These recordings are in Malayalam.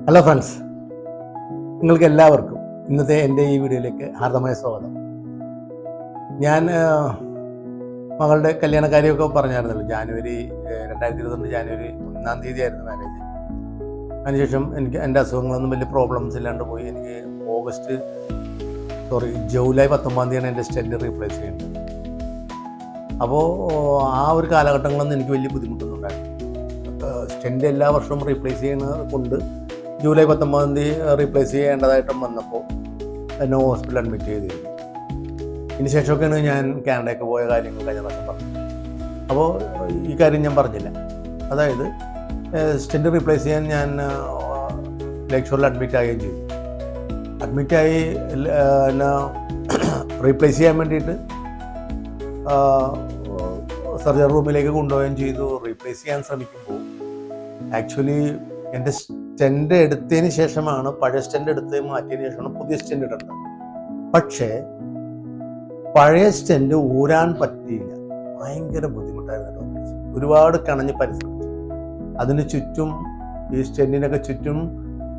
ഹലോ ഫ്രണ്ട്സ്, നിങ്ങൾക്ക് എല്ലാവർക്കും ഇന്നത്തെ എൻ്റെ ഈ വീഡിയോയിലേക്ക് ഹാർദമായ സ്വാഗതം. ഞാൻ മകളുടെ കല്യാണക്കാര്യമൊക്കെ പറഞ്ഞായിരുന്നല്ലോ. 2022 ജാനുവരി 1 തീയതിയായിരുന്നു മാരേജ്. അതിനുശേഷം എൻ്റെ അസുഖങ്ങളൊന്നും വലിയ പ്രോബ്ലംസ് ഇല്ലാണ്ട് പോയി. എനിക്ക് ജൂലൈ 19 എൻ്റെ സ്റ്റെൻറ്റ് റീപ്ലേസ് ചെയ്യുന്നത്. അപ്പോൾ ആ ഒരു കാലഘട്ടങ്ങളൊന്നും എനിക്ക് വലിയ ബുദ്ധിമുട്ടൊന്നും ഉണ്ടായിരുന്നു. സ്റ്റെൻറ്റ് എല്ലാ വർഷവും റീപ്ലേസ് ചെയ്യുന്നത് കൊണ്ട് ജൂലൈ 19 റീപ്ലേസ് ചെയ്യേണ്ടതായിട്ടും വന്നപ്പോൾ എന്നെ ഹോസ്പിറ്റലിൽ അഡ്മിറ്റ് ചെയ്തിരുന്നു. ഇതിന് ശേഷമൊക്കെയാണ് ഞാൻ കാനഡയ്ക്ക് പോയ കാര്യങ്ങൾ കഴിഞ്ഞ പ്രാവശ്യം പറഞ്ഞത്. അപ്പോൾ ഈ കാര്യം ഞാൻ പറഞ്ഞില്ല. അതായത് സ്റ്റെൻറ്റ് റീപ്ലേസ് ചെയ്യാൻ ഞാൻ ലേക്ക് ഷോറിൽ അഡ്മിറ്റ് ആവുകയും ചെയ്തു. അഡ്മിറ്റായി എന്നെ റീപ്ലേസ് ചെയ്യാൻ വേണ്ടിയിട്ട് സർജറി റൂമിലേക്ക് കൊണ്ടുപോവുകയും ചെയ്തു. റീപ്ലേസ് ചെയ്യാൻ ശ്രമിക്കുമ്പോൾ ആക്ച്വലി എൻ്റെ സ്റ്റെൻറ്റ് എടുത്തതിന് ശേഷമാണ്, പഴയ സ്റ്റെൻറ്റ് എടുത്ത് മാറ്റിയതിന് ശേഷമാണ് പുതിയ സ്റ്റെൻറ്റ് ഇടേണ്ടത്. പക്ഷേ പഴയ സ്റ്റെൻറ്റ് ഊരാൻ പറ്റിയില്ല. ഭയങ്കര ബുദ്ധിമുട്ടായിരുന്നു ഡോക്ടേഴ്സ്. ഒരുപാട് കണഞ്ഞ് പരിശ്രമിച്ചു. അതിന് ചുറ്റും ഈ സ്റ്റെൻറ്റിനൊക്കെ ചുറ്റും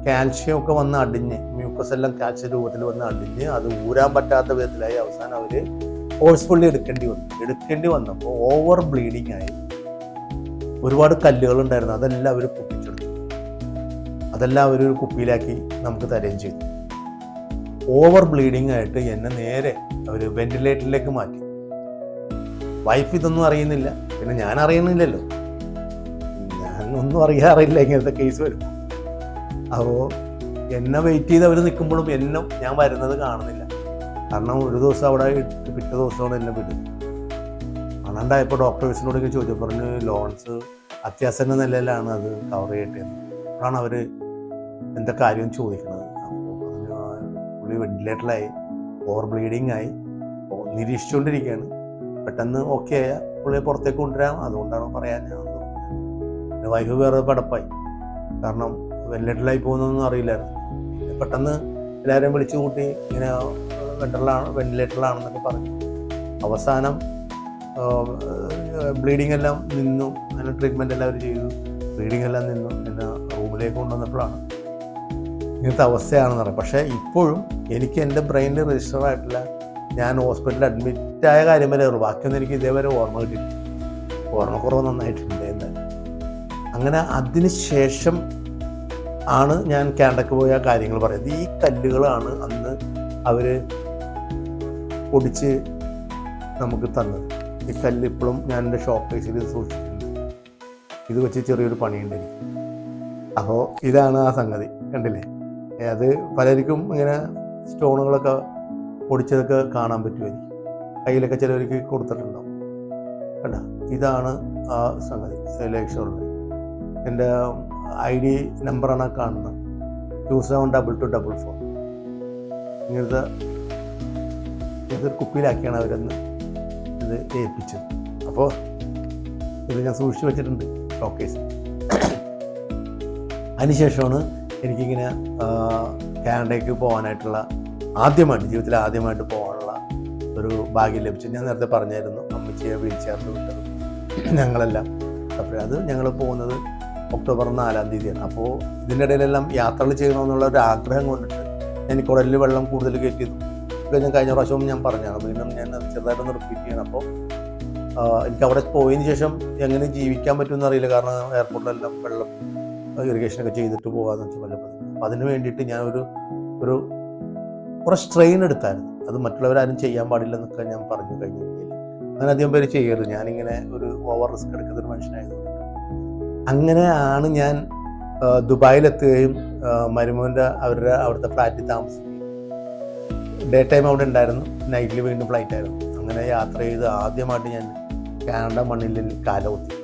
കാൽഷ്യം ഒക്കെ വന്ന് അടിഞ്ഞ്, മ്യൂക്കസ് എല്ലാം കാൽഷ്യ രൂപത്തിൽ വന്ന് അടിഞ്ഞ് അത് ഊരാൻ പറ്റാത്ത വിധത്തിലായി. അവസാനം അവർ ഫോഴ്സ്ഫുള്ളി എടുക്കേണ്ടി വന്നപ്പോൾ ഓവർ ബ്ലീഡിങ് ആയി. ഒരുപാട് കല്ലുകളുണ്ടായിരുന്നു, അതെല്ലാം അവർ പൊട്ടിച്ചെടുത്തു. അതെല്ലാം അവർ ഒരു കുപ്പിയിലാക്കി നമുക്ക് തരുകയും ചെയ്തു. ഓവർ ബ്ലീഡിങ് ആയിട്ട് എന്നെ നേരെ അവർ വെന്റിലേറ്ററിലേക്ക് മാറ്റി. വൈഫ് ഇതൊന്നും അറിയുന്നില്ല, പിന്നെ ഞാൻ അറിയുന്നില്ലല്ലോ. ഞാൻ ഒന്നും അറിയാറില്ല ഇങ്ങനത്തെ കേസ് വരും. അപ്പോൾ എന്നെ വെയിറ്റ് ചെയ്ത് അവർ നിൽക്കുമ്പോഴും ഞാൻ വരുന്നത് കാണുന്നില്ല. കാരണം ഒരു ദിവസം അവിടെ ഇട്ട് പിറ്റേ ദിവസമാണ് എന്നെ വിടുന്നത്. അണണ്ടായപ്പോൾ ഡോക്ടേഴ്സിനോടൊക്കെ ചോദിച്ചു, പറഞ്ഞു ലോൺസ് അത്യാസന്ന നിലയിലാണ്, അത് കവർ ചെയ്യട്ടെ. അപ്പോഴാണ് അവർ എന്താ കാര്യം ചോദിക്കുന്നത്. അപ്പോൾ പറഞ്ഞു പുള്ളി വെന്റിലേറ്ററിലായി, ഓവർ ബ്ലീഡിങ് ആയി, നിരീക്ഷിച്ചുകൊണ്ടിരിക്കുകയാണ്. പെട്ടെന്ന് ഓക്കെ ആയ പുള്ളിയെ പുറത്തേക്ക് കൊണ്ടുവരാം, അതുകൊണ്ടാണ് പറയാൻ ഞാൻ. എൻ്റെ വൈഫ് വേറെ പടപ്പായി, കാരണം വെന്റിലേറ്ററിലായി പോകുന്നതൊന്നും അറിയില്ലായിരുന്നു. പെട്ടെന്ന് എല്ലാവരെയും വിളിച്ചു കൂട്ടി ഇങ്ങനെ വെന്റിലേറ്ററിലാണെന്നൊക്കെ പറഞ്ഞു. അവസാനം ബ്ലീഡിങ് എല്ലാം നിന്നു. അതിന് ട്രീറ്റ്മെൻറ്റ് എല്ലാവരും ചെയ്തു. ബ്ലീഡിങ് എല്ലാം നിന്നു. എന്നെ റൂമിലേക്ക് കൊണ്ടുവന്നപ്പോഴാണ് ഇങ്ങനത്തെ അവസ്ഥയാണെന്ന് പറയാം. പക്ഷേ ഇപ്പോഴും എനിക്ക് എൻ്റെ ബ്രെയിനിൽ രജിസ്റ്റർ ആയിട്ടില്ല. ഞാൻ ഹോസ്പിറ്റലിൽ അഡ്മിറ്റായ കാര്യം വരെ ഉള്ളൂ. ബാക്കിയൊന്നും എനിക്ക് ഇതേവരെ ഓർമ്മ കിട്ടിയിട്ടില്ല. ഓർമ്മക്കുറവ് നന്നായിട്ടുണ്ട് എന്തായാലും. അങ്ങനെ അതിന് ശേഷം ആണ് ഞാൻ കാനഡയ്ക്ക് പോയ കാര്യങ്ങൾ പറയുന്നത്. ഈ കല്ലുകളാണ് അന്ന് അവർ പൊടിച്ച് നമുക്ക് തന്നത്. ഈ കല്ല് ഇപ്പോഴും ഞാൻ എൻ്റെ ഷോപ്പ് കേസിൽ സൂക്ഷിച്ചിട്ടുണ്ട്. ഇത് വെച്ച് ചെറിയൊരു പണിയുണ്ട് എനിക്ക്. അപ്പോൾ ഇതാണ് ആ സംഗതി, കണ്ടില്ലേ? അത് പലർക്കും ഇങ്ങനെ സ്റ്റോണുകളൊക്കെ പൊടിച്ചതൊക്കെ കാണാൻ പറ്റുമായിരിക്കും. കയ്യിലൊക്കെ ചിലവർക്ക് കൊടുത്തിട്ടുണ്ടാവും. കണ്ട, ഇതാണ് ആ സംഗതി. ലേക്ക് ഷോറിൽ എൻ്റെ ID നമ്പറാണ് കാണുന്നത്, 272244. ഇങ്ങനത്തെ ഇതൊരു കുപ്പിയിലാക്കിയാണ് അവരന്ന് ഇത് ഏൽപ്പിച്ചത്. അപ്പോൾ ഇത് ഞാൻ സൂക്ഷിച്ച് വെച്ചിട്ടുണ്ട് ഷോക്കേസ്. അതിനുശേഷമാണ് എനിക്കിങ്ങനെ കാനഡയ്ക്ക് പോകാനായിട്ടുള്ള ജീവിതത്തിൽ ആദ്യമായിട്ട് പോകാനുള്ള ഒരു ഭാഗ്യം ലഭിച്ചത്. ഞാൻ നേരത്തെ പറഞ്ഞായിരുന്നു, അമ്മച്ചിയെ വീൽ ചെയറിൽ വിട്ടത് ഞങ്ങളെല്ലാം. അപ്പോൾ അത് ഞങ്ങൾ പോകുന്നത് ഒക്ടോബർ 4 തീയതിയാണ്. അപ്പോൾ ഇതിൻ്റെ ഇടയിലെല്ലാം യാത്രകൾ ചെയ്യണമെന്നുള്ള ഒരു ആഗ്രഹം കൊണ്ടിട്ട് ഞാൻ കുടലിൽ വെള്ളം കൂടുതൽ കയറ്റിയതും ഒക്കെ ഞാൻ കഴിഞ്ഞ പ്രാവശ്യവും ഞാൻ പറഞ്ഞാണ്. വീണ്ടും ഞാൻ ചെറുതായിട്ടൊന്ന് റിപ്പീറ്റ് ചെയ്യണം. അപ്പോൾ എനിക്ക് അവിടെ പോയതിന് ശേഷം എങ്ങനെ ജീവിക്കാൻ പറ്റുമെന്ന് അറിയില്ല. കാരണം എയർപോർട്ടിലെല്ലാം വെള്ളം ഇറിഗേഷനൊക്കെ ചെയ്തിട്ട് പോകാമെന്ന് വെച്ചാൽ വല്ലപ്പോഴും. അപ്പോൾ അതിന് വേണ്ടിയിട്ട് ഞാൻ ഒരു കുറച്ച് ട്രെയിൻ എടുത്തായിരുന്നു. അത് മറ്റുള്ളവരാരും ചെയ്യാൻ പാടില്ലെന്നൊക്കെ ഞാൻ പറഞ്ഞു കഴിഞ്ഞ വീഡിയോയിൽ. അങ്ങനെ അധികം പേര് ചെയ്യരുത്. ഞാനിങ്ങനെ ഒരു ഓവർ റിസ്ക് എടുക്കുന്ന ഒരു മനുഷ്യനായതുകൊണ്ട് അങ്ങനെയാണ് ഞാൻ ദുബായിലെത്തുകയും മരുമോൻ്റെ അവിടുത്തെ ഫ്ലാറ്റിൽ താമസിക്കുകയും. ഡേ ടൈം അവിടെ ഉണ്ടായിരുന്നു, നൈറ്റിൽ വീണ്ടും ഫ്ലൈറ്റ് ആയിരുന്നു. അങ്ങനെ യാത്ര ചെയ്ത് ആദ്യമായിട്ട് ഞാൻ കാനഡ മണ്ണിൽ കാലുകുത്തി.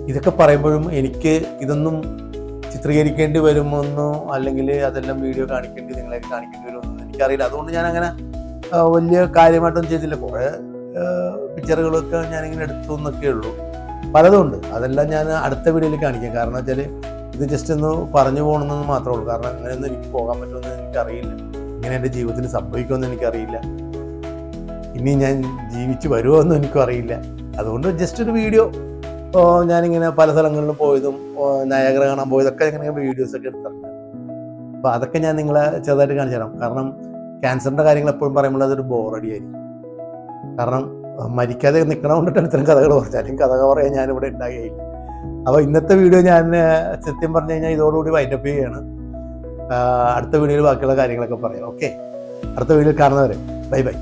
ഇതൊക്കെ പറയുമ്പോഴും എനിക്ക് ഇതൊന്നും ചിത്രീകരിക്കേണ്ടി വരുമെന്നോ അല്ലെങ്കിൽ അതെല്ലാം വീഡിയോ നിങ്ങളെ കാണിക്കേണ്ടി വരുമെന്നോ എനിക്കറിയില്ല. അതുകൊണ്ട് ഞാൻ അങ്ങനെ വലിയ കാര്യമായിട്ടൊന്നും ചെയ്തില്ല. കുറേ പിക്ചറുകളൊക്കെ ഞാനിങ്ങനെ എടുത്തു എന്നൊക്കെ ഉള്ളൂ. പലതുണ്ട്, അതെല്ലാം ഞാൻ അടുത്ത വീഡിയോയിൽ കാണിക്കാം. കാരണം വെച്ചാൽ ഇത് ജസ്റ്റ് ഒന്ന് പറഞ്ഞു പോകണമെന്ന് മാത്രമേ ഉള്ളൂ. കാരണം അങ്ങനെയൊന്നും എനിക്ക് പോകാൻ പറ്റുമെന്ന് എനിക്കറിയില്ല. ഇങ്ങനെ എൻ്റെ ജീവിതത്തിൽ സംഭവിക്കുമെന്ന് എനിക്കറിയില്ല. ഇനി ഞാൻ ജീവിച്ച് വരുമോ എന്നും എനിക്കും അറിയില്ല. അതുകൊണ്ട് ജസ്റ്റ് ഒരു വീഡിയോ ഞാനിങ്ങനെ പല സ്ഥലങ്ങളിലും പോയതും നയാഗ്ര കാണാൻ പോയതൊക്കെ ഇങ്ങനെ വീഡിയോസൊക്കെ എടുത്തിട്ടുണ്ട്. അപ്പോൾ അതൊക്കെ ഞാൻ നിങ്ങളെ ചെറുതായിട്ട് കാണിച്ചു തരാം. കാരണം ക്യാൻസറിൻ്റെ കാര്യങ്ങൾ എപ്പോഴും പറയുമ്പോൾ അതൊരു ബോറടിയായിരിക്കും. കാരണം മരിക്കാതെ നിൽക്കണം കൊണ്ടിട്ടാണ് ഇത്തരം കഥകൾ പറഞ്ഞത്, അല്ലെങ്കിൽ കഥ പറയാൻ ഞാനിവിടെ ഉണ്ടാകുകയില്ല. അപ്പോൾ ഇന്നത്തെ വീഡിയോ ഞാൻ സത്യം പറഞ്ഞു കഴിഞ്ഞാൽ ഇതോടുകൂടി വൈൻഡപ്പ് ചെയ്യുകയാണ്. അടുത്ത വീഡിയോയിൽ ബാക്കിയുള്ള കാര്യങ്ങളൊക്കെ പറയാം. ഓക്കെ, അടുത്ത വീഡിയോയിൽ കാണുന്നവരെ ബൈ ബൈ.